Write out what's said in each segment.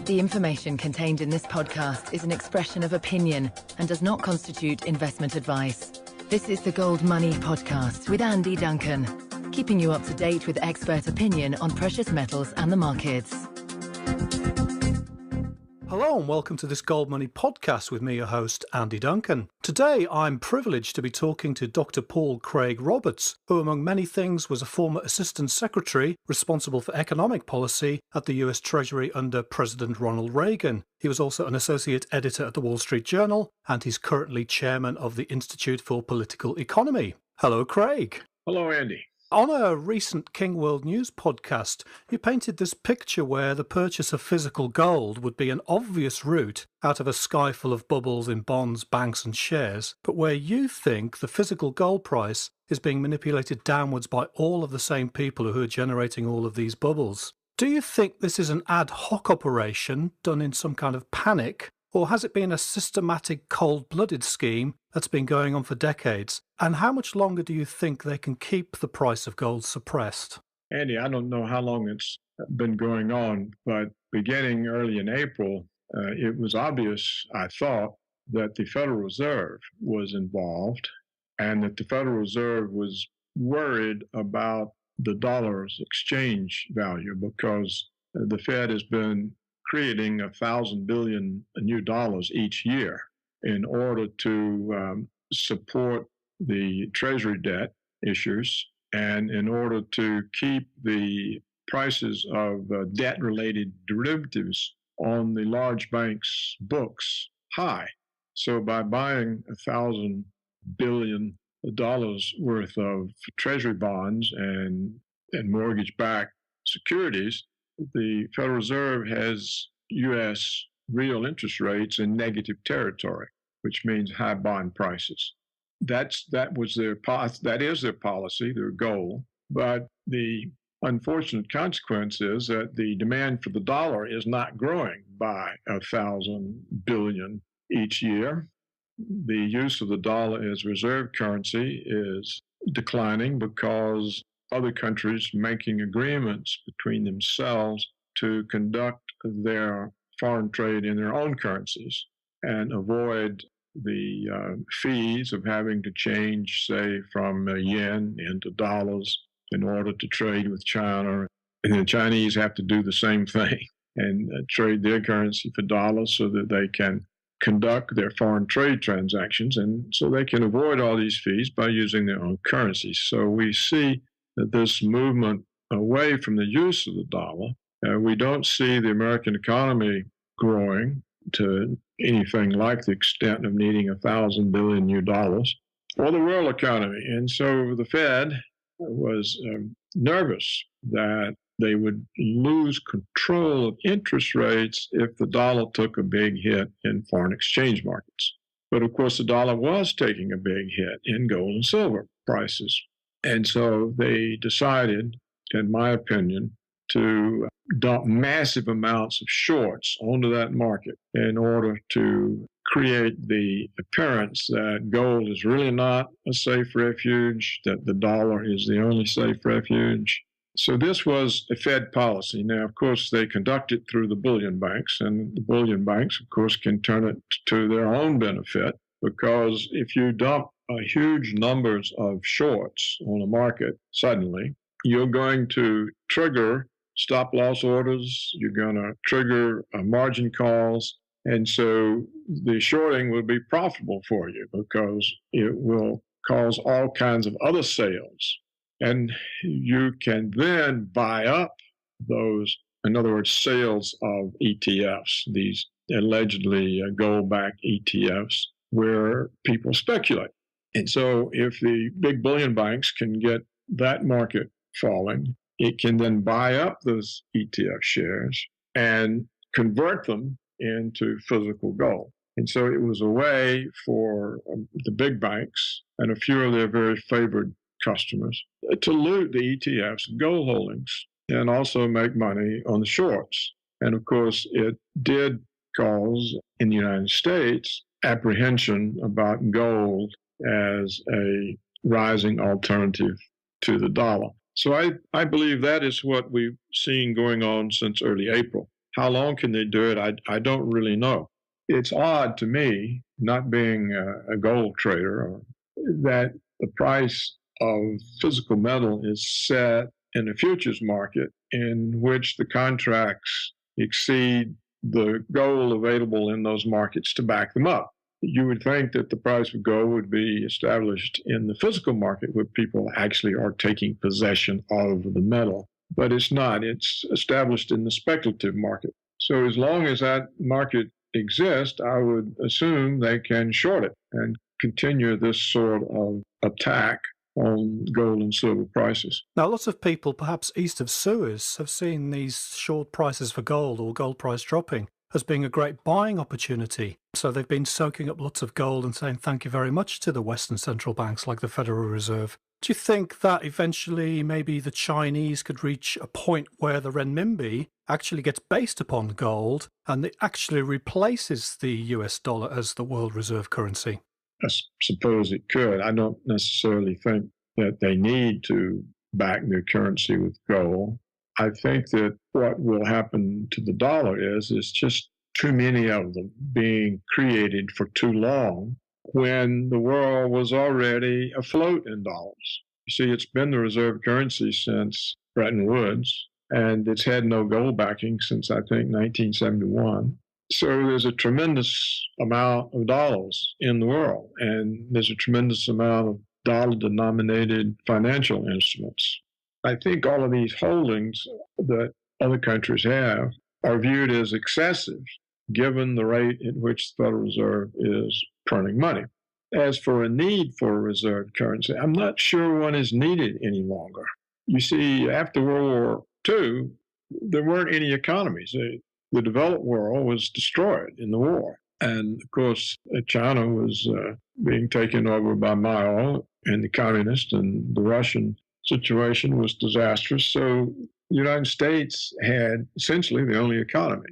The information contained in this podcast is an expression of opinion and does not constitute investment advice. This is the Gold Money Podcast with Andy Duncan, keeping you up to date with expert opinion on precious metals and the markets. Hello and welcome to this Gold Money Podcast with me, your host, Andy Duncan. Today I'm privileged to be talking to Dr. Paul Craig Roberts, who among many things was a former Assistant Secretary responsible for economic policy at the US Treasury under President Ronald Reagan. He was also an Associate Editor at the Wall Street Journal and he's currently Chairman of the Institute for Political Economy. Hello, Craig. Hello, Andy. On a recent King World News podcast, you painted this picture where the purchase of physical gold would be an obvious route out of a sky full of bubbles in bonds, banks and shares, but where you think the physical gold price is being manipulated downwards by all of the same people who are generating all of these bubbles. Do you think this is an ad hoc operation done in some kind of panic? Or has it been a systematic, cold-blooded scheme that's been going on for decades? And how much longer do you think they can keep the price of gold suppressed? Andy, I don't know how long it's been going on, but beginning early in April, it was obvious, I thought, that the Federal Reserve was involved and that the Federal Reserve was worried about the dollar's exchange value because the Fed has been creating 1,000 billion new dollars each year in order to support the Treasury debt issues and in order to keep the prices of debt-related derivatives on the large banks' books high. So by buying 1,000 billion dollars worth of Treasury bonds and mortgage-backed securities, the Federal Reserve has U.S. real interest rates in negative territory, which means high bond prices. That is their policy, their goal. But the unfortunate consequence is that the demand for the dollar is not growing by 1,000 billion each year. The use of the dollar as reserve currency is declining because other countries making agreements between themselves to conduct their foreign trade in their own currencies and avoid the fees of having to change, say, from yen into dollars in order to trade with China. And the Chinese have to do the same thing and trade their currency for dollars so that they can conduct their foreign trade transactions. And so they can avoid all these fees by using their own currencies. So we see that this movement away from the use of the dollar, we don't see the American economy growing to anything like the extent of needing 1,000 billion new dollars, or the world economy. And so the Fed was nervous that they would lose control of interest rates if the dollar took a big hit in foreign exchange markets. But of course, the dollar was taking a big hit in gold and silver prices. And so they decided, in my opinion, to dump massive amounts of shorts onto that market in order to create the appearance that gold is really not a safe refuge, that the dollar is the only safe refuge. So this was a Fed policy. Now, of course, they conduct it through the bullion banks, and the bullion banks, of course, can turn it to their own benefit, because if you dump huge numbers of shorts on a market suddenly, you're going to trigger stop-loss orders, you're going to trigger margin calls, and so the shorting will be profitable for you because it will cause all kinds of other sales. And you can then buy up those, in other words, sales of ETFs, these allegedly gold-backed ETFs, where people speculate. And so if the big bullion banks can get that market falling, it can then buy up those ETF shares and convert them into physical gold. And so it was a way for the big banks and a few of their very favored customers to loot the ETF's gold holdings and also make money on the shorts. And of course, it did cause, in the United States, apprehension about gold as a rising alternative to the dollar. So I believe that is what we've seen going on since early April. How long can they do it? I don't really know. It's odd to me, not being a gold trader, that the price of physical metal is set in a futures market in which the contracts exceed the gold available in those markets to back them up. You would think that the price of gold would be established in the physical market where people actually are taking possession of the metal, but it's not. It's established in the speculative market. So as long as that market exists, I would assume they can short it and continue this sort of attack on gold and silver prices. Now, lots of people, perhaps east of Suez, have seen these short prices for gold or gold price dropping as being a great buying opportunity. So they've been soaking up lots of gold and saying thank you very much to the Western central banks like the Federal Reserve. Do you think that eventually maybe the Chinese could reach a point where the renminbi actually gets based upon gold and it actually replaces the US dollar as the world reserve currency? I suppose it could. I don't necessarily think that they need to back their currency with gold. I think that what will happen to the dollar is just too many of them being created for too long when the world was already afloat in dollars. You see, it's been the reserve currency since Bretton Woods, and it's had no gold backing since, I think, 1971. So there's a tremendous amount of dollars in the world, and there's a tremendous amount of dollar-denominated financial instruments. I think all of these holdings that other countries have are viewed as excessive, given the rate at which the Federal Reserve is printing money. As for a need for a reserve currency, I'm not sure one is needed any longer. You see, after World War II, there weren't any economies. The developed world was destroyed in the war. And of course, China was being taken over by Mao and the communists, and the Russian situation was disastrous. So the United States had essentially the only economy.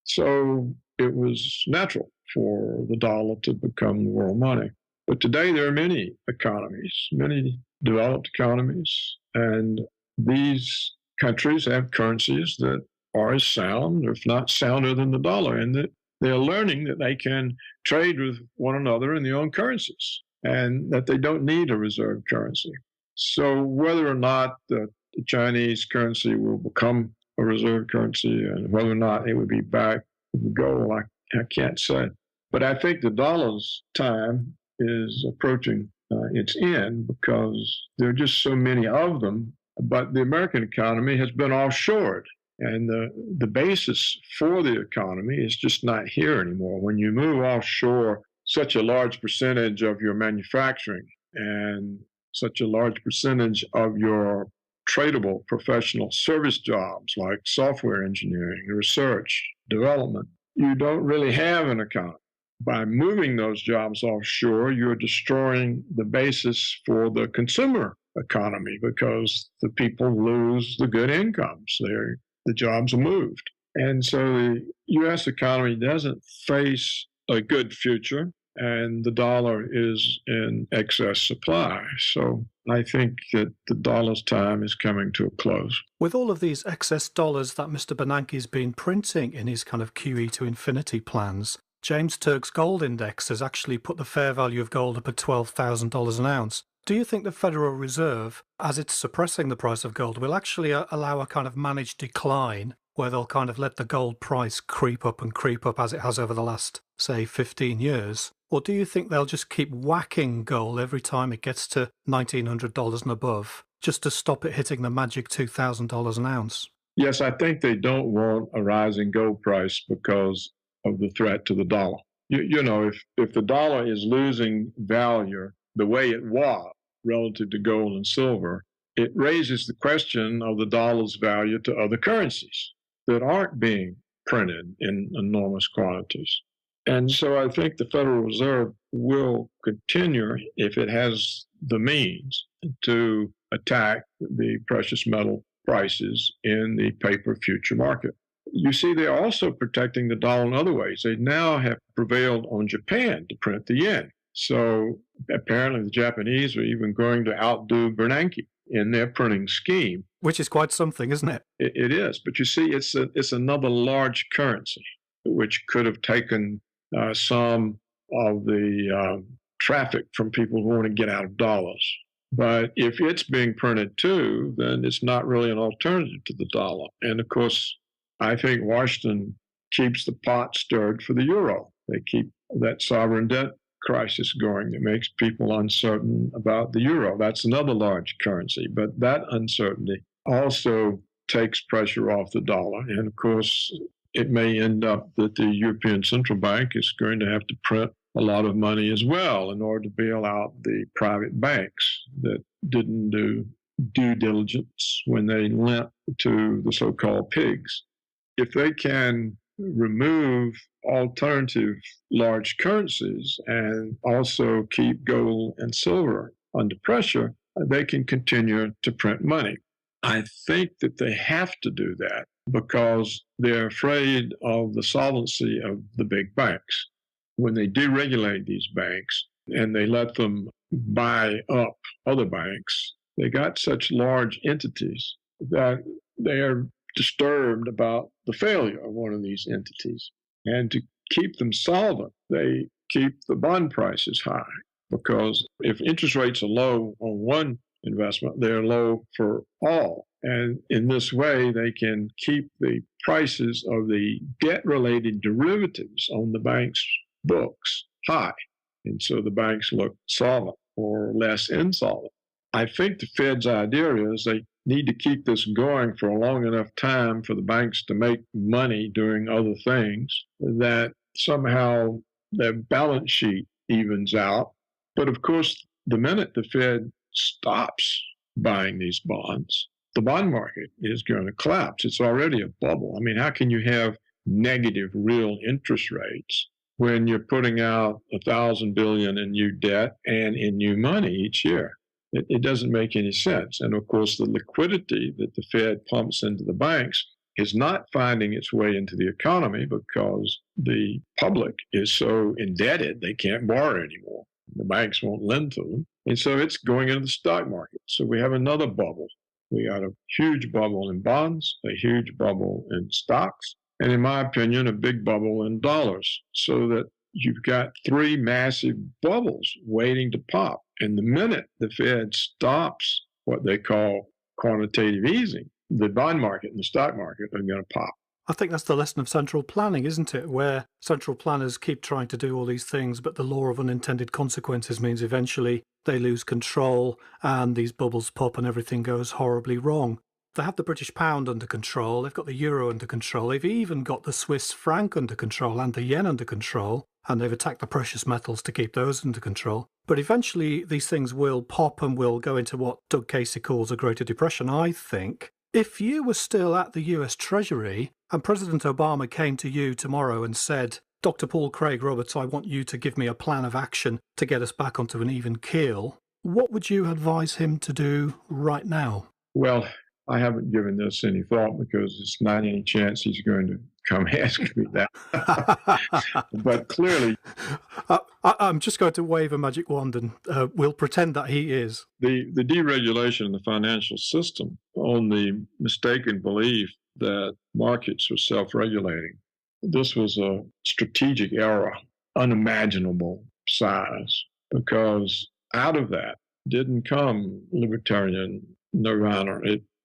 So it was natural for the dollar to become the world money. But today there are many economies, many developed economies, and these countries have currencies that are as sound, if not sounder than the dollar, and that they're learning that they can trade with one another in their own currencies and that they don't need a reserve currency. So whether or not the Chinese currency will become a reserve currency and whether or not it would be backed with gold, I can't say. But I think the dollar's time is approaching its end because there are just so many of them. But the American economy has been offshored. And the basis for the economy is just not here anymore. When you move offshore, such a large percentage of your manufacturing and such a large percentage of your tradable professional service jobs like software engineering, research, development, you don't really have an economy. By moving those jobs offshore, you're destroying the basis for the consumer economy because the people lose the good incomes. The jobs are moved. And so the U.S. economy doesn't face a good future, and the dollar is in excess supply. So I think that the dollar's time is coming to a close. With all of these excess dollars that Mr. Bernanke's been printing in his kind of QE to infinity plans, James Turk's gold index has actually put the fair value of gold up at $12,000 an ounce. Do you think the Federal Reserve, as it's suppressing the price of gold, will actually allow a kind of managed decline where they'll kind of let the gold price creep up as it has over the last, say, 15 years? Or do you think they'll just keep whacking gold every time it gets to $1,900 and above, just to stop it hitting the magic $2,000 an ounce? Yes, I think they don't want a rising gold price because of the threat to the dollar. You know, if the dollar is losing value the way it was relative to gold and silver, it raises the question of the dollar's value to other currencies that aren't being printed in enormous quantities. And so I think the Federal Reserve will continue, if it has the means, to attack the precious metal prices in the paper future market. You see, they're also protecting the dollar in other ways. They now have prevailed on Japan to print the yen. So apparently the Japanese are even going to outdo Bernanke in their printing scheme. Which is quite something, isn't it? It is. But you see, it's another large currency, which could have taken some of the traffic from people who want to get out of dollars. But if it's being printed too, then it's not really an alternative to the dollar. And of course, I think Washington keeps the pot stirred for the euro. They keep that sovereign debt crisis going that makes people uncertain about the euro. That's another large currency. But that uncertainty also takes pressure off the dollar. And of course, it may end up that the European Central Bank is going to have to print a lot of money as well in order to bail out the private banks that didn't do due diligence when they lent to the so-called pigs. If they can remove alternative large currencies and also keep gold and silver under pressure, they can continue to print money. I think that they have to do that because they're afraid of the solvency of the big banks. When they deregulate these banks and they let them buy up other banks, they got such large entities that they are disturbed about the failure of one of these entities. And to keep them solvent, they keep the bond prices high because if interest rates are low on one investment, they're low for all. And in this way, they can keep the prices of the debt-related derivatives on the bank's books high. And so the banks look solvent or less insolvent. I think the Fed's idea is they need to keep this going for a long enough time for the banks to make money doing other things, that somehow their balance sheet evens out. But of course, the minute the Fed stops buying these bonds, the bond market is going to collapse. It's already a bubble. I mean, how can you have negative real interest rates when you're putting out $1,000 billion in new debt and in new money each year? It doesn't make any sense. And of course, the liquidity that the Fed pumps into the banks is not finding its way into the economy because the public is so indebted they can't borrow anymore. The banks won't lend to them. And so it's going into the stock market. So we have another bubble. We got a huge bubble in bonds, a huge bubble in stocks, and in my opinion, a big bubble in dollars, so that you've got three massive bubbles waiting to pop. And the minute the Fed stops what they call quantitative easing, the bond market and the stock market are going to pop. I think that's the lesson of central planning, isn't it? Where central planners keep trying to do all these things, but the law of unintended consequences means eventually they lose control and these bubbles pop and everything goes horribly wrong. They have the British pound under control, they've got the euro under control, they've even got the Swiss franc under control and the yen under control, and they've attacked the precious metals to keep those under control. But eventually these things will pop and will go into what Doug Casey calls a Greater Depression, I think. If you were still at the US Treasury and President Obama came to you tomorrow and said, Dr. Paul Craig Roberts, I want you to give me a plan of action to get us back onto an even keel, what would you advise him to do right now? Well, I haven't given this any thought because there's not any chance he's going to come ask me that. But clearly... I'm just going to wave a magic wand and we'll pretend that he is. The deregulation of the financial system on the mistaken belief that markets were self-regulating, this was a strategic error, unimaginable size, because out of that didn't come libertarian nirvana.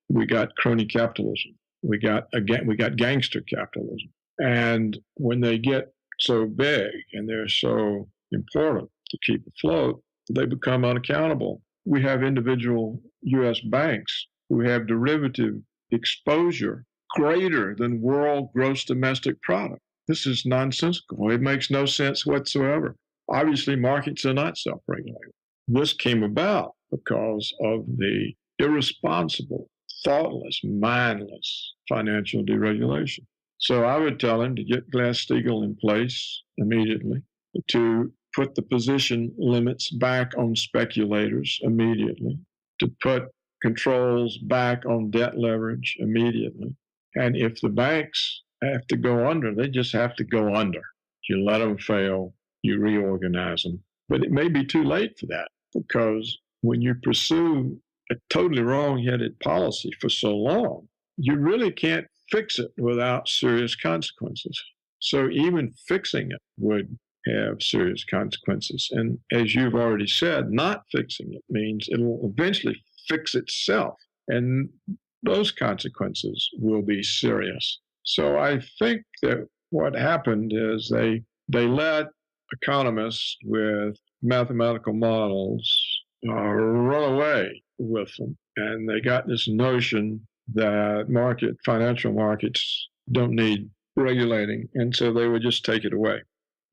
We got crony capitalism. We got gangster capitalism. And when they get so big and they're so important to keep afloat, they become unaccountable. We have individual U.S. banks who have derivative exposure greater than world gross domestic product. This is nonsensical. It makes no sense whatsoever. Obviously, markets are not self-regulating. This came about because of the irresponsible, thoughtless, mindless financial deregulation. So I would tell him to get Glass-Steagall in place immediately, to put the position limits back on speculators immediately, to put controls back on debt leverage immediately. And if the banks have to go under, they just have to go under. You let them fail, you reorganize them. But it may be too late for that, because when you pursue a totally wrong-headed policy for so long, you really can't fix it without serious consequences. So even fixing it would have serious consequences. And as you've already said, not fixing it means it'll eventually fix itself. And those consequences will be serious. So I think that what happened is they let economists with mathematical models run away with them. And they got this notion that financial markets don't need regulating. And so they would just take it away.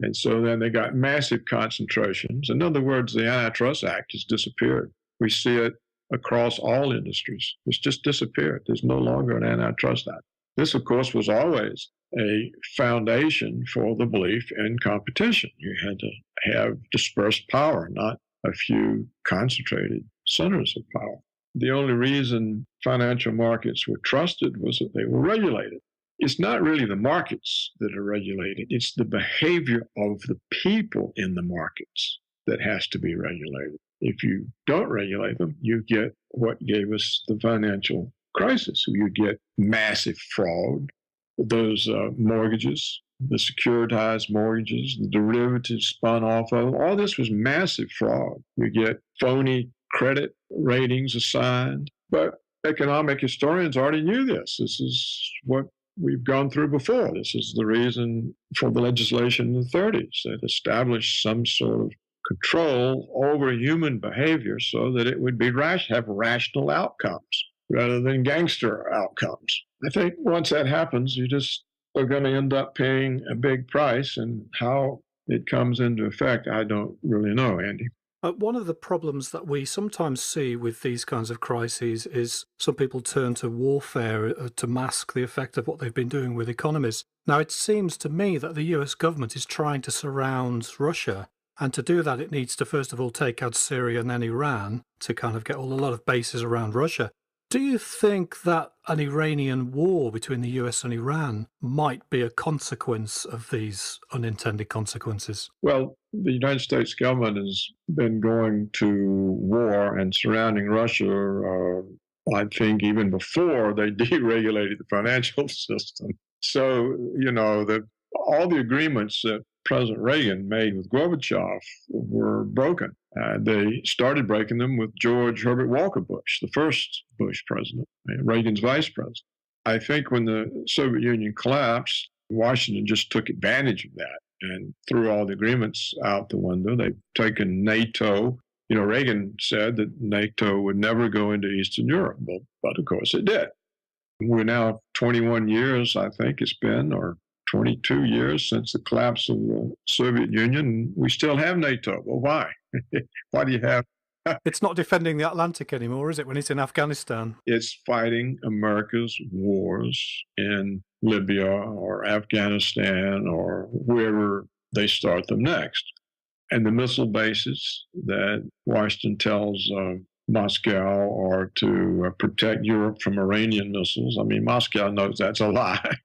And so then they got massive concentrations. In other words, the Antitrust Act has disappeared. We see it across all industries. It's just disappeared. There's no longer an Antitrust Act. This, of course, was always a foundation for the belief in competition. You had to have dispersed power, not a few concentrated centers of power. The only reason financial markets were trusted was that they were regulated. It's not really the markets that are regulated. It's the behavior of the people in the markets that has to be regulated. If you don't regulate them, you get what gave us the financial crisis. You get massive fraud, those mortgages, the securitized mortgages, the derivatives spun off of them. All this was massive fraud. You get phony credit ratings assigned. But economic historians already knew this. This is what we've gone through before. This is the reason for the legislation in the 30s that established some sort of control over human behavior so that it would be have rational outcomes rather than gangster outcomes. I think once that happens, you just are going to end up paying a big price, and how it comes into effect, I don't really know, Andy. One of the problems that we sometimes see with these kinds of crises is some people turn to warfare to mask the effect of what they've been doing with economies. Now, it seems to me that the US government is trying to surround Russia, and to do that, it needs to first of all take out Syria and then Iran to kind of get a lot of bases around Russia. Do you think that an Iranian war between the US and Iran might be a consequence of these unintended consequences? Well, the United States government has been going to war and surrounding Russia, I think, even before they deregulated the financial system. So, all the agreements that President Reagan made with Gorbachev were broken. They started breaking them with George Herbert Walker Bush, the first Bush president, Reagan's vice president. I think when the Soviet Union collapsed, Washington just took advantage of that and threw all the agreements out the window. They've taken NATO. Reagan said that NATO would never go into Eastern Europe, but of course it did. We're now 21 years, I think it's been, or 22 years since the collapse of the Soviet Union. We still have NATO. Well, why? Why do you have? It's not defending the Atlantic anymore, is it, when it's in Afghanistan? It's fighting America's wars in Libya or Afghanistan or wherever they start them next. And the missile bases that Washington tells Moscow are to protect Europe from Iranian missiles. I mean, Moscow knows that's a lie.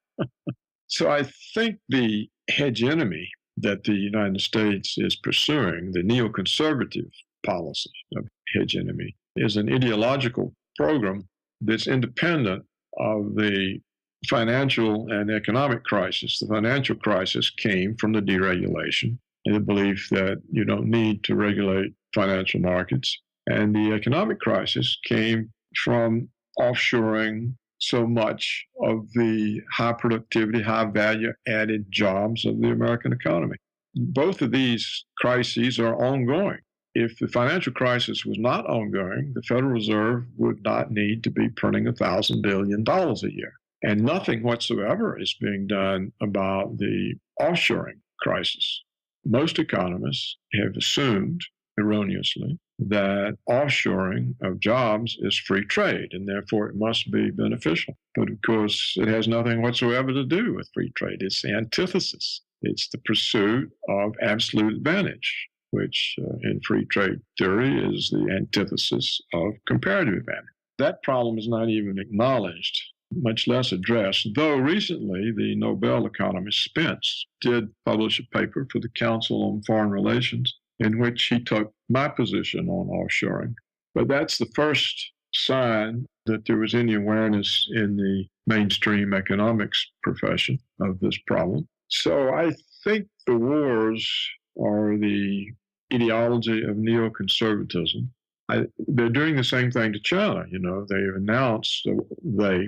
So I think the hegemony that the United States is pursuing, the neoconservative policy of hegemony, is an ideological program that's independent of the financial and economic crisis. The financial crisis came from the deregulation and the belief that you don't need to regulate financial markets. And the economic crisis came from offshoring so much of the high productivity, high value added jobs of the American economy. Both of these crises are ongoing. If the financial crisis was not ongoing, the Federal Reserve would not need to be printing $1,000 billion a year. And nothing whatsoever is being done about the offshoring crisis. Most economists have assumed, erroneously, that offshoring of jobs is free trade, and therefore it must be beneficial. But of course, it has nothing whatsoever to do with free trade. It's the antithesis. It's the pursuit of absolute advantage, which in free trade theory is the antithesis of comparative advantage. That problem is not even acknowledged, much less addressed, though recently the Nobel economist Spence did publish a paper for the Council on Foreign Relations in which he took my position on offshoring. But that's the first sign that there was any awareness in the mainstream economics profession of this problem. So I think the wars are the ideology of neoconservatism. They're doing the same thing to China.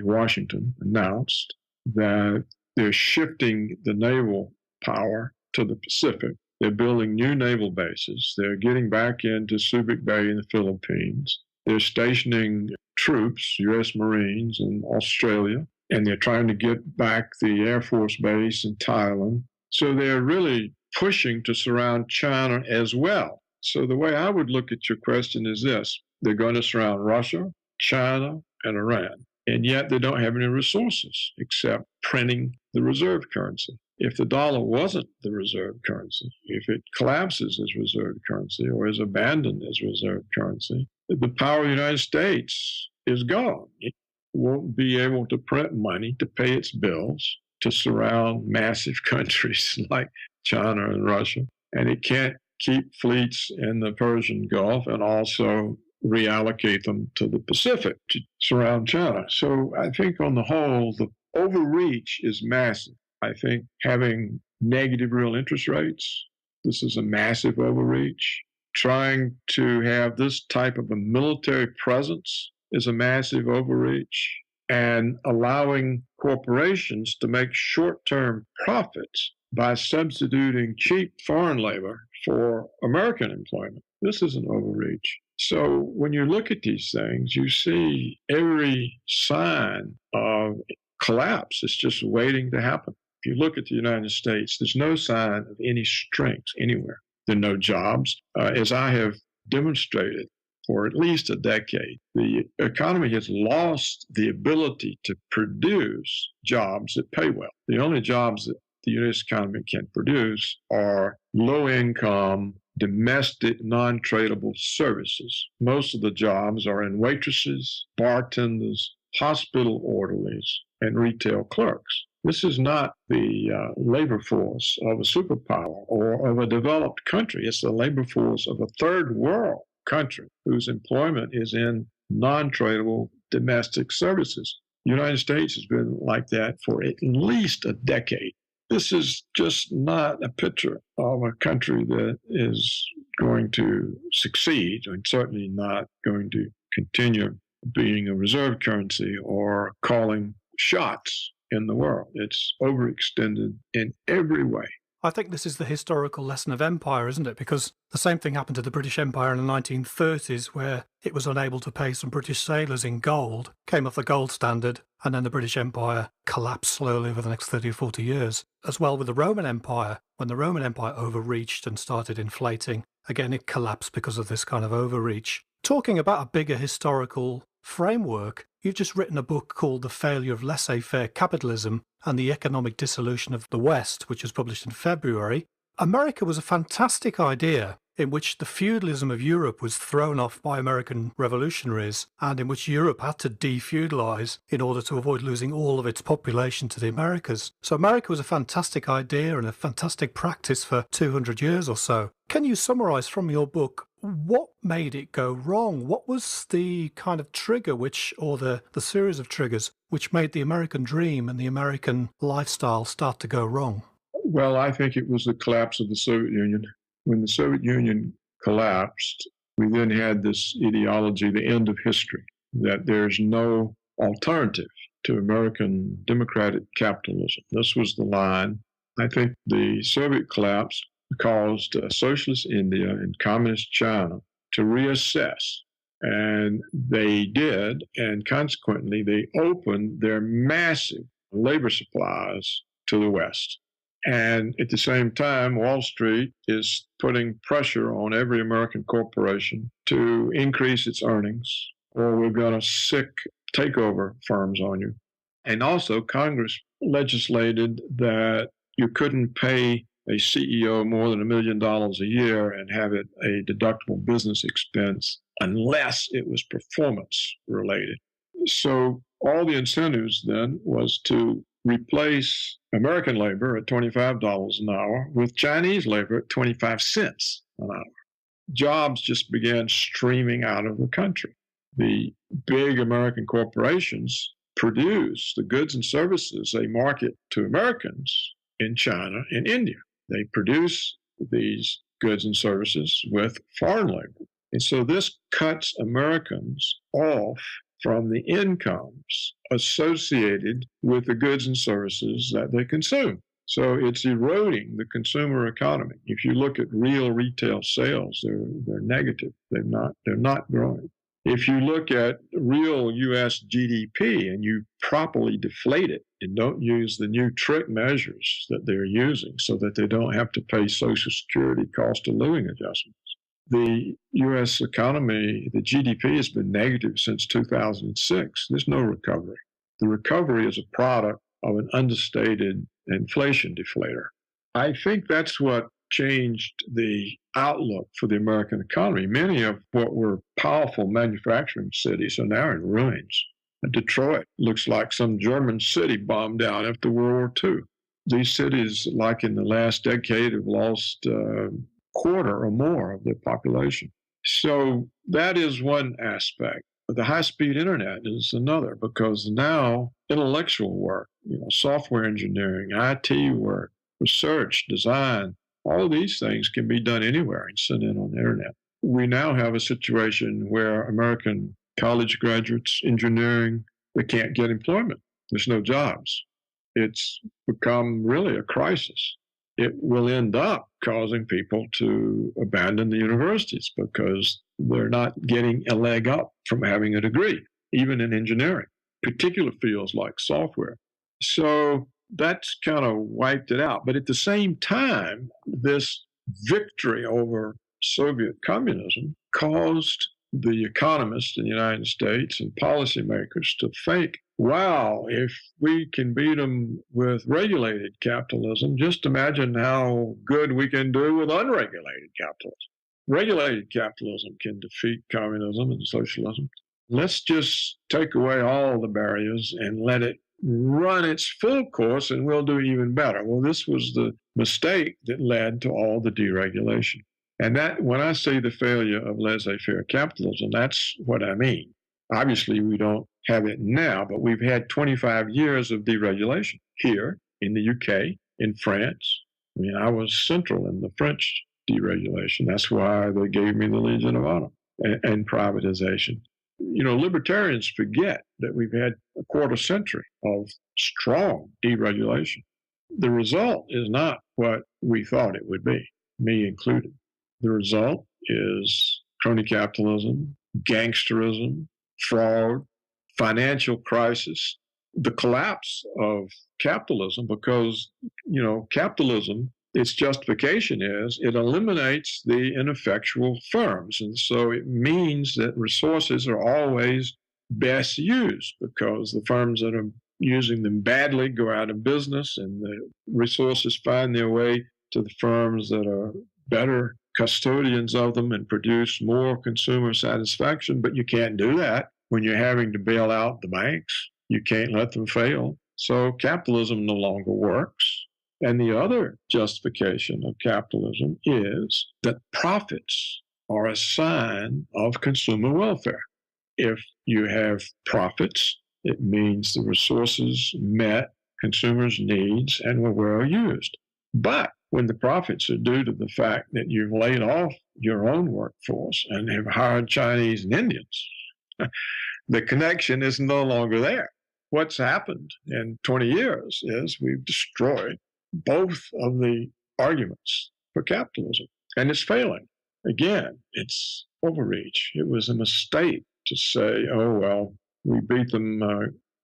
Washington announced that they're shifting the naval power to the Pacific. They're building new naval bases. They're getting back into Subic Bay in the Philippines. They're stationing troops, U.S. Marines, in Australia, and they're trying to get back the Air Force Base in Thailand. So they're really pushing to surround China as well. So the way I would look at your question is this. They're going to surround Russia, China, and Iran. And yet they don't have any resources except printing the reserve currency. If the dollar wasn't the reserve currency, if it collapses as reserve currency or is abandoned as reserve currency, the power of the United States is gone. It won't be able to print money to pay its bills, to surround massive countries like China and Russia. And it can't keep fleets in the Persian Gulf and also reallocate them to the Pacific to surround China. So I think on the whole, the overreach is massive. I think having negative real interest rates, this is a massive overreach. Trying to have this type of a military presence is a massive overreach. And allowing corporations to make short-term profits by substituting cheap foreign labor for American employment, this is an overreach. So when you look at these things, you see every sign of collapse is just waiting to happen. If you look at the United States, there's no sign of any strength anywhere. There are no jobs. As I have demonstrated for at least a decade, the economy has lost the ability to produce jobs that pay well. The only jobs that the U.S. economy can produce are low-income, domestic, non-tradable services. Most of the jobs are in waitresses, bartenders, hospital orderlies, and retail clerks. This is not the labor force of a superpower or of a developed country. It's the labor force of a third world country whose employment is in non-tradable domestic services. The United States has been like that for at least a decade. This is just not a picture of a country that is going to succeed, and certainly not going to continue being a reserve currency or calling shots in the world. It's overextended in every way. I think this is the historical lesson of empire, isn't it? Because the same thing happened to the British Empire in the 1930s, where it was unable to pay some British sailors in gold, came off the gold standard, and then the British Empire collapsed slowly over the next 30 or 40 years. As well with the Roman Empire, when the Roman Empire overreached and started inflating, again it collapsed because of this kind of overreach. Talking about a bigger historical framework, you've just written a book called The Failure of Laissez-Faire Capitalism and the Economic Dissolution of the West, which was published in February. America was a fantastic idea in which the feudalism of Europe was thrown off by American revolutionaries and in which Europe had to defeudalize in order to avoid losing all of its population to the Americas. So America was a fantastic idea and a fantastic practice for 200 years or so. Can you summarize from your book what made it go wrong? What was the kind of trigger or the series of triggers which made the American dream and the American lifestyle start to go wrong? Well, I think it was the collapse of the Soviet Union. When the Soviet Union collapsed, we then had this ideology, the end of history, that there's no alternative to American democratic capitalism. This was the line. I think the Soviet collapse caused socialist India and communist China to reassess. And they did, and consequently, they opened their massive labor supplies to the West. And at the same time, Wall Street is putting pressure on every American corporation to increase its earnings, or we're going to sick takeover firms on you. And also, Congress legislated that you couldn't pay a CEO more than $1 million a year and have it a deductible business expense unless it was performance related. So all the incentives then was to replace American labor at $25 an hour with Chinese labor at 25 cents an hour. Jobs just began streaming out of the country. The big American corporations produce the goods and services they market to Americans in China and India. They produce these goods and services with foreign labor. And so this cuts Americans off from the incomes associated with the goods and services that they consume. So it's eroding the consumer economy. If you look at real retail sales, they're negative. They're not growing. If you look at real U.S. GDP and you properly deflate it and don't use the new trick measures that they're using so that they don't have to pay Social Security cost of living adjustments, the U.S. economy, the GDP has been negative since 2006. There's no recovery. The recovery is a product of an understated inflation deflator. I think that's what changed the outlook for the American economy. Many of what were powerful manufacturing cities are now in ruins. Detroit looks like some German city bombed down after World War II. These cities, like in the last decade, have lost a quarter or more of their population. So that is one aspect. The high-speed internet is another, because now intellectual work, software engineering, IT work, research, design, all of these things can be done anywhere and sent in on the internet. We now have a situation where American college graduates, engineering, they can't get employment. There's no jobs. It's become really a crisis. It will end up causing people to abandon the universities because they're not getting a leg up from having a degree, even in engineering, particular fields like software. So that's kind of wiped it out. But at the same time, this victory over Soviet communism caused the economists in the United States and policymakers to think, wow, if we can beat them with regulated capitalism, just imagine how good we can do with unregulated capitalism. Regulated capitalism can defeat communism and socialism. Let's just take away all the barriers and let it run its full course and we'll do even better. Well, this was the mistake that led to all the deregulation. And that, when I say the failure of laissez-faire capitalism, that's what I mean. Obviously, we don't have it now, but we've had 25 years of deregulation here in the UK, in France. I mean, I was central in the French deregulation. That's why they gave me the Legion of Honor and privatization. Libertarians forget that we've had a quarter century of strong deregulation. The result is not what we thought it would be, me included. The result is crony capitalism, gangsterism, fraud, financial crisis, the collapse of capitalism, because, capitalism, its justification is it eliminates the ineffectual firms. And so it means that resources are always best used because the firms that are using them badly go out of business and the resources find their way to the firms that are better custodians of them and produce more consumer satisfaction. But you can't do that when you're having to bail out the banks. You can't let them fail. So capitalism no longer works. And the other justification of capitalism is that profits are a sign of consumer welfare. If you have profits, it means the resources met consumers' needs and were well used. But when the profits are due to the fact that you've laid off your own workforce and have hired Chinese and Indians, the connection is no longer there. What's happened in 20 years is we've destroyed both of the arguments for capitalism, and it's failing. Again, it's overreach. It was a mistake to say, oh, well, we beat them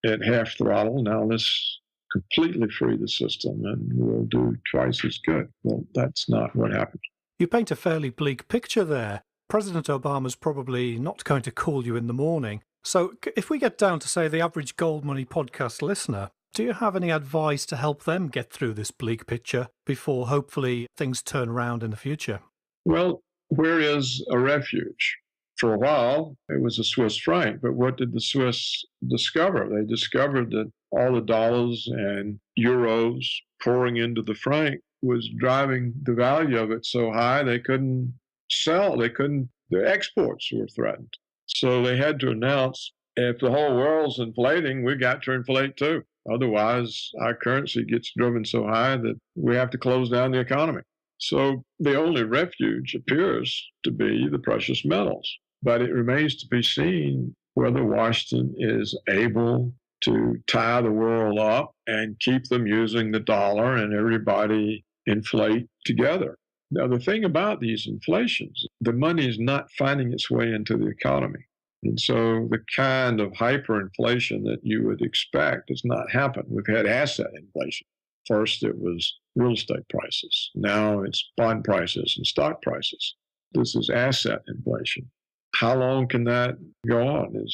at half throttle. Now let's completely free the system and we'll do twice as good. Well, that's not what happened. You paint a fairly bleak picture there. President Obama's probably not going to call you in the morning. So if we get down to, say, the average Gold Money podcast listener, do you have any advice to help them get through this bleak picture before hopefully things turn around in the future? Well, where is a refuge? For a while, it was the Swiss franc, but what did the Swiss discover? They discovered that all the dollars and euros pouring into the franc was driving the value of it so high they couldn't sell. Their exports were threatened. So they had to announce, if the whole world's inflating, we got to inflate too. Otherwise, our currency gets driven so high that we have to close down the economy. So the only refuge appears to be the precious metals. But it remains to be seen whether Washington is able to tie the world up and keep them using the dollar and everybody inflate together. Now, the thing about these inflations, the money is not finding its way into the economy. And so the kind of hyperinflation that you would expect has not happened. We've had asset inflation. First, it was real estate prices. Now it's bond prices and stock prices. This is asset inflation. How long can that go on?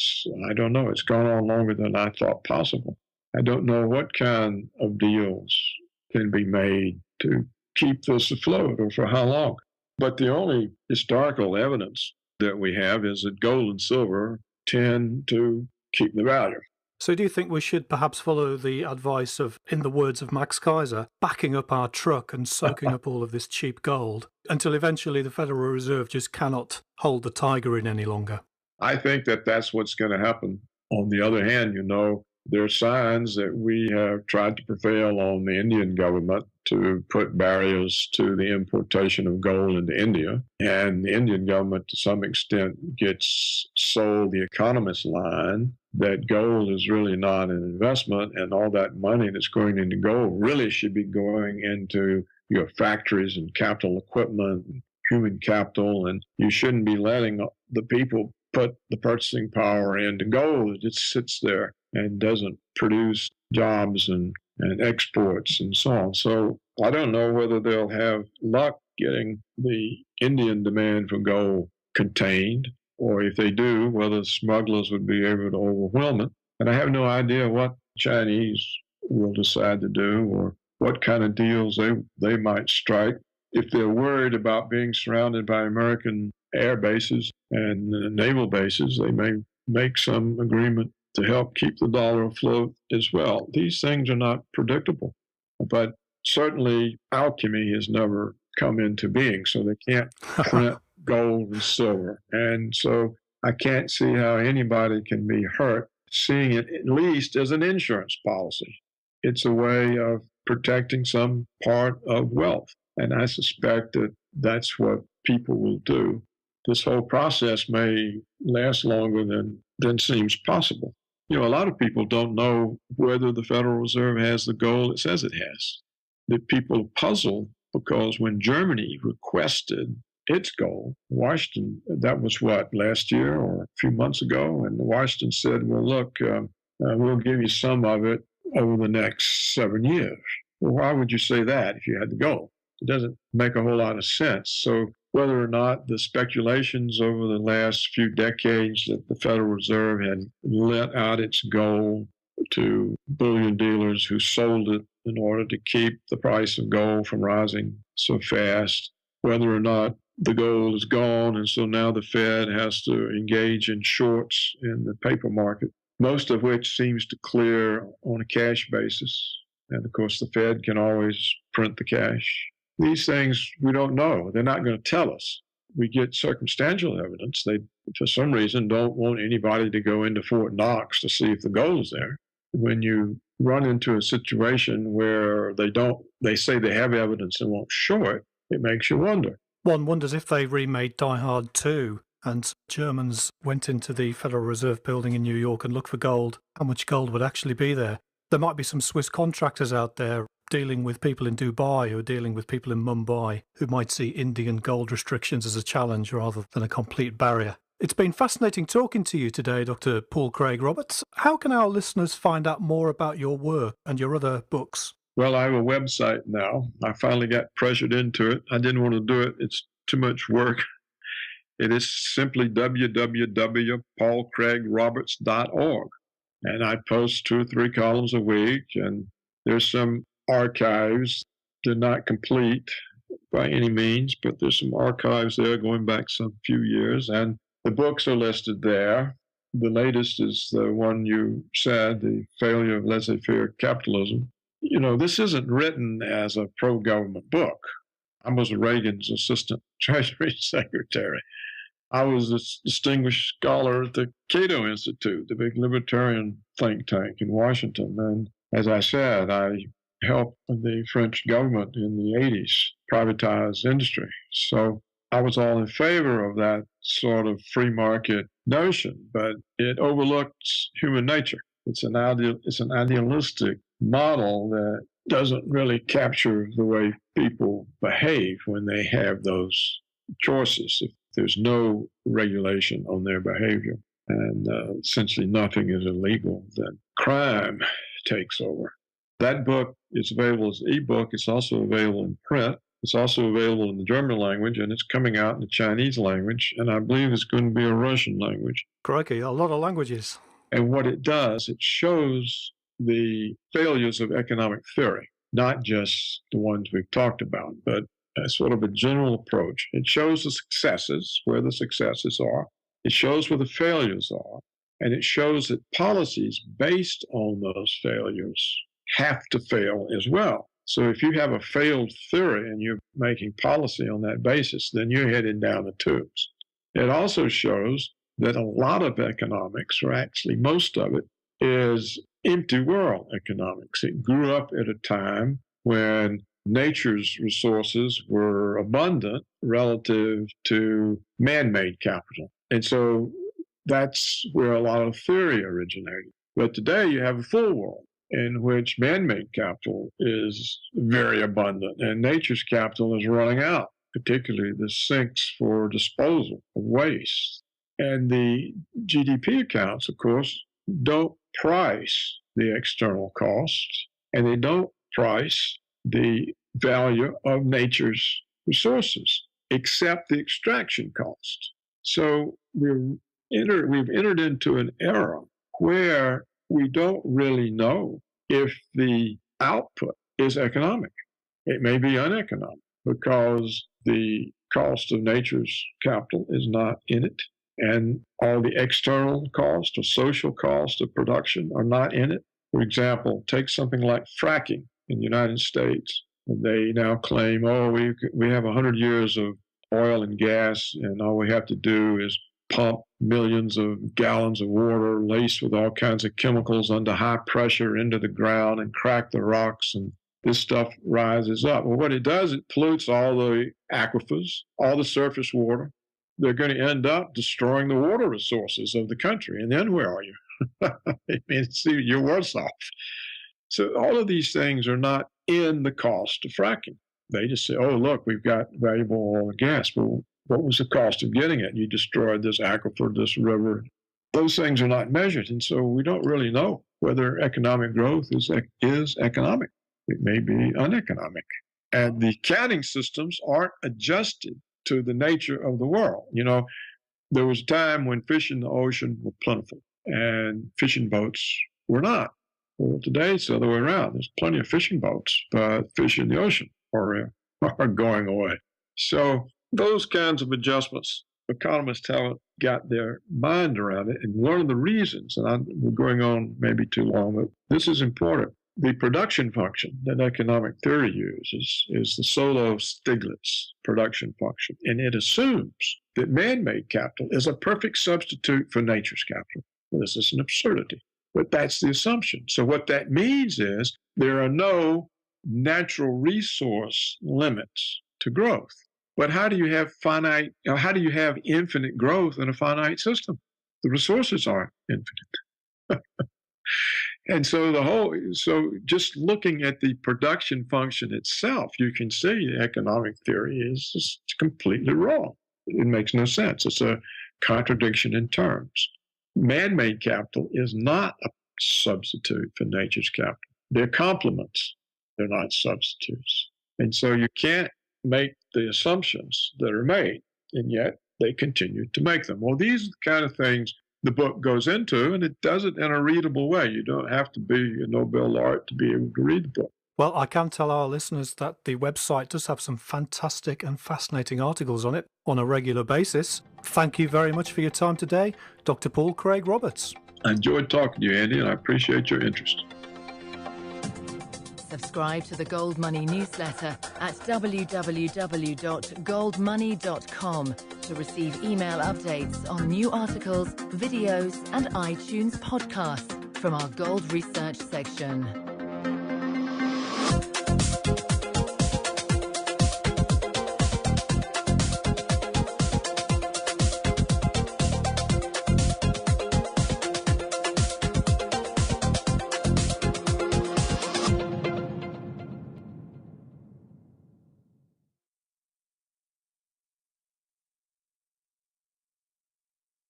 I don't know. It's gone on longer than I thought possible. I don't know what kind of deals can be made to keep this afloat or for how long. But the only historical evidence that we have is that gold and silver tend to keep the value. So do you think we should perhaps follow the advice of, in the words of Max Kaiser, backing up our truck and soaking up all of this cheap gold until eventually the Federal Reserve just cannot hold the tiger in any longer? I think that that's what's going to happen. On the other hand, there are signs that we have tried to prevail on the Indian government to put barriers to the importation of gold into India. And the Indian government, to some extent, gets sold the economist line that gold is really not an investment, and all that money that's going into gold really should be going into your factories and capital equipment, and human capital, and you shouldn't be letting the people put the purchasing power into gold. It just sits there and doesn't produce jobs and exports and so on. So I don't know whether they'll have luck getting the Indian demand for gold contained, or if they do, whether smugglers would be able to overwhelm it. And I have no idea what Chinese will decide to do or what kind of deals they might strike. If they're worried about being surrounded by American air bases and naval bases, they may make some agreement to help keep the dollar afloat as well. These things are not predictable, but certainly alchemy has never come into being, so they can't print gold and silver. And so I can't see how anybody can be hurt seeing it at least as an insurance policy. It's a way of protecting some part of wealth. And I suspect that that's what people will do. This whole process may last longer than seems possible. A lot of people don't know whether the Federal Reserve has the gold it says it has. The people are puzzled because when Germany requested its gold, Washington, that was last year or a few months ago, and Washington said, well, look, we'll give you some of it over the next 7 years. Well, why would you say that if you had the gold? It doesn't make a whole lot of sense. So whether or not the speculations over the last few decades that the Federal Reserve had lent out its gold to bullion dealers who sold it in order to keep the price of gold from rising so fast, whether or not the gold is gone and so now the Fed has to engage in shorts in the paper market, most of which seems to clear on a cash basis. And of course, the Fed can always print the cash. These things we don't know. They're not going to tell us. We get circumstantial evidence. They, for some reason, don't want anybody to go into Fort Knox to see if the gold is there. When you run into a situation where they say they have evidence and won't show it, it makes you wonder. One wonders if they remade Die Hard 2 and Germans went into the Federal Reserve building in New York and looked for gold, how much gold would actually be there. There might be some Swiss contractors out there dealing with people in Dubai or dealing with people in Mumbai who might see Indian gold restrictions as a challenge rather than a complete barrier. It's been fascinating talking to you today, Dr. Paul Craig Roberts. How can our listeners find out more about your work and your other books? Well, I have a website now. I finally got pressured into it. I didn't want to do it. It's too much work. It is simply www.paulcraigroberts.org. And I post 2 or 3 columns a week, and there's some archives. They're not complete by any means, but there's some archives there going back some few years, and the books are listed there. The latest is the one you said, The Failure of Laissez-Faire Capitalism. This isn't written as a pro-government book. I was Reagan's assistant Treasury Secretary. I was a distinguished scholar at the Cato Institute, the big libertarian think tank in Washington. And as I said, I helped the French government in the 80s privatize industry. So I was all in favor of that sort of free market notion, but it overlooks human nature. It's an idealistic model that doesn't really capture the way people behave when they have those choices. If there's no regulation on their behavior and essentially nothing is illegal, then crime takes over. That book is available as an ebook. It's also available in print. It's also available in the German language, and it's coming out in the Chinese language, and I believe it's going to be a Russian language. Crikey, a lot of languages. And what it does, it shows the failures of economic theory, not just the ones we've talked about, but sort of a general approach. It shows the successes, where the successes are. It shows where the failures are. And it shows that policies based on those failures have to fail as well. So if you have a failed theory and you're making policy on that basis, then you're headed down the tubes. It also shows that a lot of economics, or actually most of it, is empty world economics. It grew up at a time when nature's resources were abundant relative to man-made capital. And so that's where a lot of theory originated. But today you have a full world in which man-made capital is very abundant and nature's capital is running out, particularly the sinks for disposal of waste. And the GDP accounts, of course, don't price the external costs, and they don't price the value of nature's resources, except the extraction cost. So we've entered into an era where we don't really know if the output is economic. It may be uneconomic because the cost of nature's capital is not in it, and all the external costs or social costs of production are not in it. For example, take something like fracking in the United States. They now claim, we have 100 years of oil and gas, and all we have to do is pump millions of gallons of water laced with all kinds of chemicals under high pressure into the ground and crack the rocks, and this stuff rises up. Well, what it does, it pollutes all the aquifers, all the surface water. They're going to end up destroying the water resources of the country. And then where are you? I mean, see, you're worse off. So all of these things are not in the cost of fracking. They just say, oh, look, we've got valuable oil and gas. Well, what was the cost of getting it? You destroyed this aquifer, this river. Those things are not measured. And so we don't really know whether economic growth is economic. It may be uneconomic. And the accounting systems aren't adjusted to the nature of the world. You know, there was a time when fish in the ocean were plentiful and fishing boats were not. Well, today it's the other way around. There's plenty of fishing boats, but fish in the ocean are going away. So those kinds of adjustments, economists haven't got their mind around it. And one of the reasons, and we're going on maybe too long, but this is important. The production function that economic theory uses is the Solow-Stiglitz production function. And it assumes that man-made capital is a perfect substitute for nature's capital. Well, this is an absurdity, but that's the assumption. So what that means is there are no natural resource limits to growth. But how do you have infinite growth in a finite system? The resources aren't infinite. And so just looking at the production function itself, you can see economic theory is just completely wrong. It makes no sense. It's a contradiction in terms. Man-made capital is not a substitute for nature's capital. They're complements. They're not substitutes. And so you can't make the assumptions that are made, and yet they continue to make them. Well, these are the kind of things the book goes into, and it does it in a readable way. You don't have to be a Nobel laureate to be able to read the book. Well, I can tell our listeners that the website does have some fantastic and fascinating articles on it on a regular basis. Thank you very much for your time today, Dr. Paul Craig Roberts. I enjoyed talking to you, Andy, and I appreciate your interest. Subscribe to the Gold Money newsletter at www.goldmoney.com to to receive email updates on new articles, videos, and iTunes podcasts from our Gold Research section.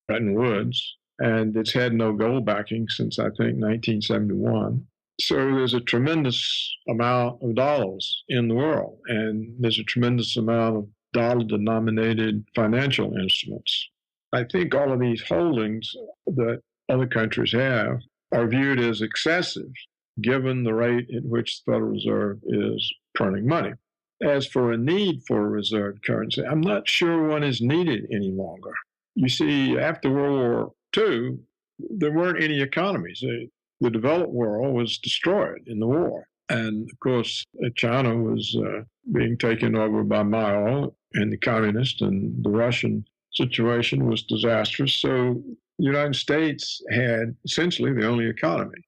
Bretton Woods, and it's had no gold backing since, I think, 1971. So there's a tremendous amount of dollars in the world, and there's a tremendous amount of dollar-denominated financial instruments. I think all of these holdings that other countries have are viewed as excessive, given the rate at which the Federal Reserve is printing money. As for a need for a reserve currency, I'm not sure one is needed any longer. You see, after World War II, there weren't any economies. The developed world was destroyed in the war. And of course, China was being taken over by Mao and the communists, and the Russian situation was disastrous. So the United States had essentially the only economy.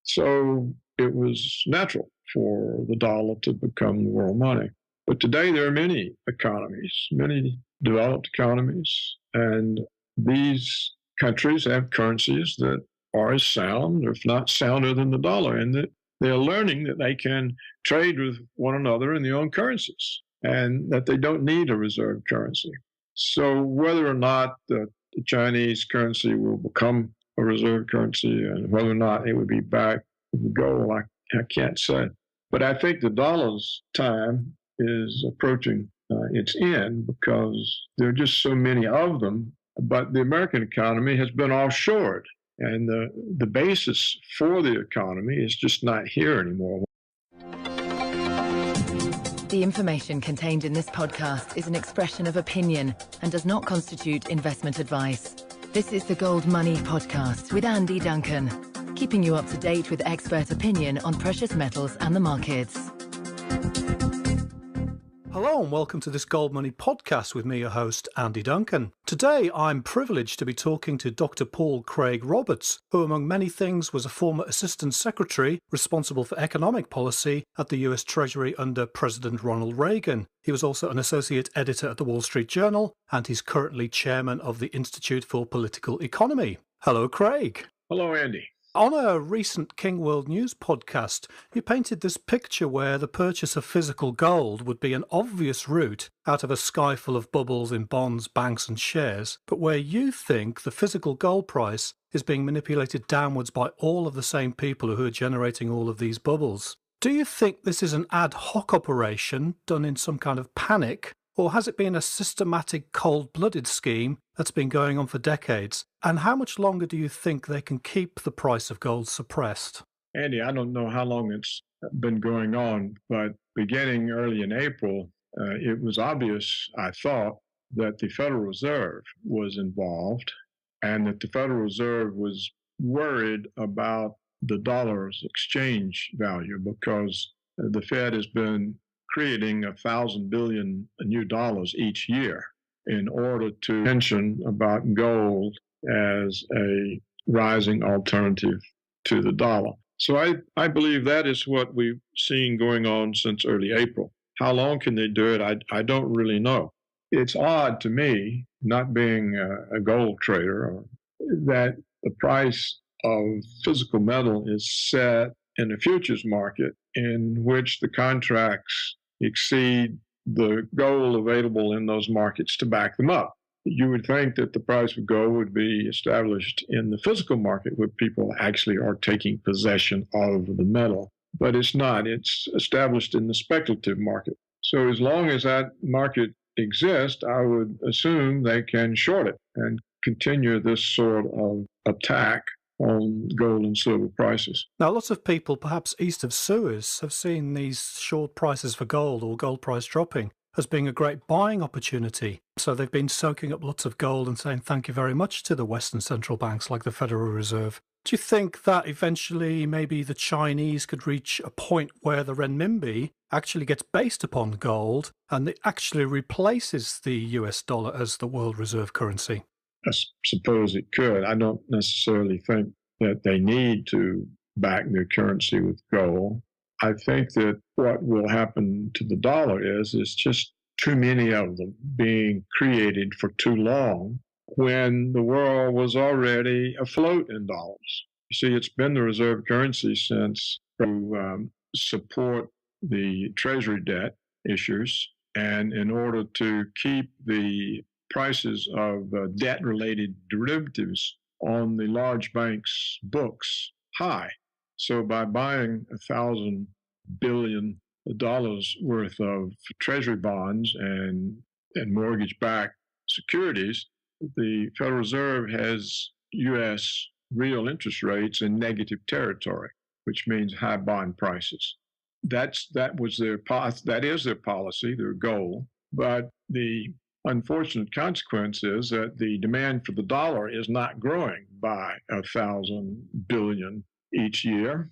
So it was natural for the dollar to become the world money. But today there are many economies, many developed economies, and these countries have currencies that are as sound, if not sounder than the dollar, and that they're learning that they can trade with one another in their own currencies and that they don't need a reserve currency. So whether or not the Chinese currency will become a reserve currency and whether or not it would be back to the gold, I can't say. But I think the dollar's time is approaching its end because there are just so many of them. But the American economy has been offshored, and the basis for the economy is just not here anymore. The information contained in this podcast is an expression of opinion and does not constitute investment advice. This is the Gold Money Podcast with Andy Duncan, keeping you up to date with expert opinion on precious metals and the markets. Hello and welcome to this Gold Money Podcast with me, your host, Andy Duncan. Today I'm privileged to be talking to Dr. Paul Craig Roberts, who among many things was a former Assistant Secretary responsible for economic policy at the US Treasury under President Ronald Reagan. He was also an Associate Editor at the Wall Street Journal, and he's currently Chairman of the Institute for Political Economy. Hello, Craig. Hello, Andy. On a recent King World News podcast, you painted this picture where the purchase of physical gold would be an obvious route out of a sky full of bubbles in bonds, banks and shares, but where you think the physical gold price is being manipulated downwards by all of the same people who are generating all of these bubbles. Do you think this is an ad hoc operation done in some kind of panic, or has it been a systematic cold-blooded scheme that's been going on for decades? And how much longer do you think they can keep the price of gold suppressed? Andy, I don't know how long it's been going on, but beginning early in April, it was obvious, I thought, that the Federal Reserve was involved and that the Federal Reserve was worried about the dollar's exchange value because the Fed has been creating 1,000 billion new dollars each year in order to mention about gold as a rising alternative to the dollar. So I believe that is what we've seen going on since early April. How long can they do it? I don't really know. It's odd to me, not being a gold trader, that the price of physical metal is set in a futures market in which the contracts exceed the gold available in those markets to back them up. You would think that the price of gold would be established in the physical market where people actually are taking possession of the metal, but it's not. It's established in the speculative market. So as long as that market exists, I would assume they can short it and continue this sort of attack on gold and silver prices. Now, lots of people, perhaps east of Suez, have seen these short prices for gold or gold price dropping as being a great buying opportunity. So they've been soaking up lots of gold and saying thank you very much to the Western central banks like the Federal Reserve. Do you think that eventually maybe the Chinese could reach a point where the renminbi actually gets based upon gold and it actually replaces the US dollar as the world reserve currency? I suppose it could. I don't necessarily think that they need to back their currency with gold. I think that what will happen to the dollar is just too many of them being created for too long when the world was already afloat in dollars. You see, it's been the reserve currency since to support the treasury debt issues and in order to keep the prices of debt-related derivatives on the large banks' books high. So by buying $1,000 billion worth of treasury bonds and mortgage-backed securities, the Federal Reserve has U.S. real interest rates in negative territory, which means high bond prices. That is their policy, their goal. But the unfortunate consequence is that the demand for the dollar is not growing by 1,000 billion each year.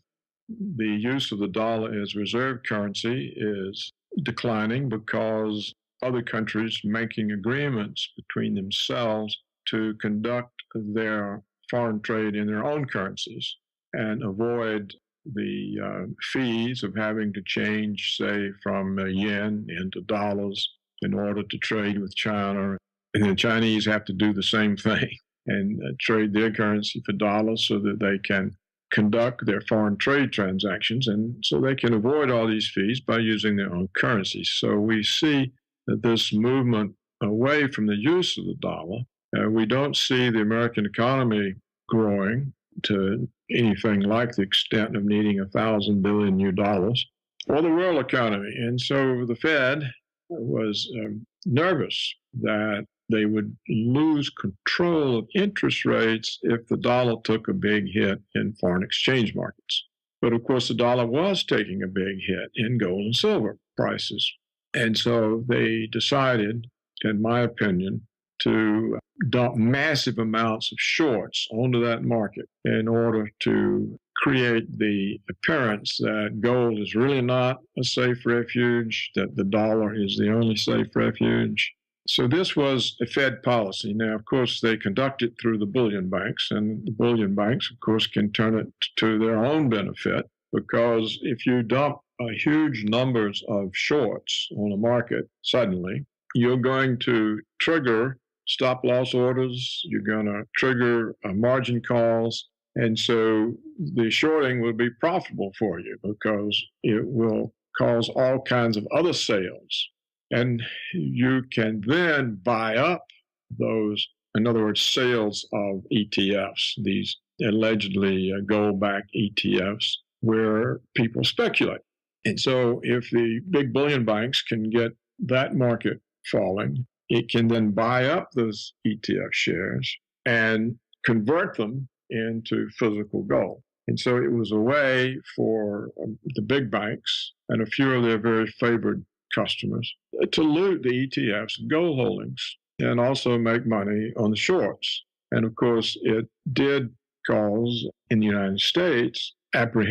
The use of the dollar as reserve currency is declining because other countries making agreements between themselves to conduct their foreign trade in their own currencies and avoid the fees of having to change, say, from yen into dollars in order to trade with China. And the Chinese have to do the same thing and trade their currency for dollars so that they can conduct their foreign trade transactions, and so they can avoid all these fees by using their own currency. So we see that this movement away from the use of the dollar, we don't see the American economy growing to anything like the extent of needing 1,000 billion new dollars, or the world economy. And so the Fed was nervous that they would lose control of interest rates if the dollar took a big hit in foreign exchange markets. But of course, the dollar was taking a big hit in gold and silver prices. And so they decided, in my opinion, to dump massive amounts of shorts onto that market in order to create the appearance that gold is really not a safe refuge, that the dollar is the only safe refuge. So this was a Fed policy. Now, of course, they conduct it through the bullion banks, and the bullion banks, of course, can turn it to their own benefit, because if you dump huge numbers of shorts on a market suddenly, you're going to trigger stop loss orders, you're going to trigger margin calls, and so the shorting will be profitable for you because it will cause all kinds of other sales. And you can then buy up those, in other words, sales of ETFs, these allegedly gold-backed ETFs, where people speculate. And so if the big bullion banks can get that market falling, it can then buy up those ETF shares and convert them into physical gold. And so it was a way for the big banks and a few of their very favored customers to loot the ETF's gold holdings and also make money on the shorts. And of course, it did cause in the United States apprehension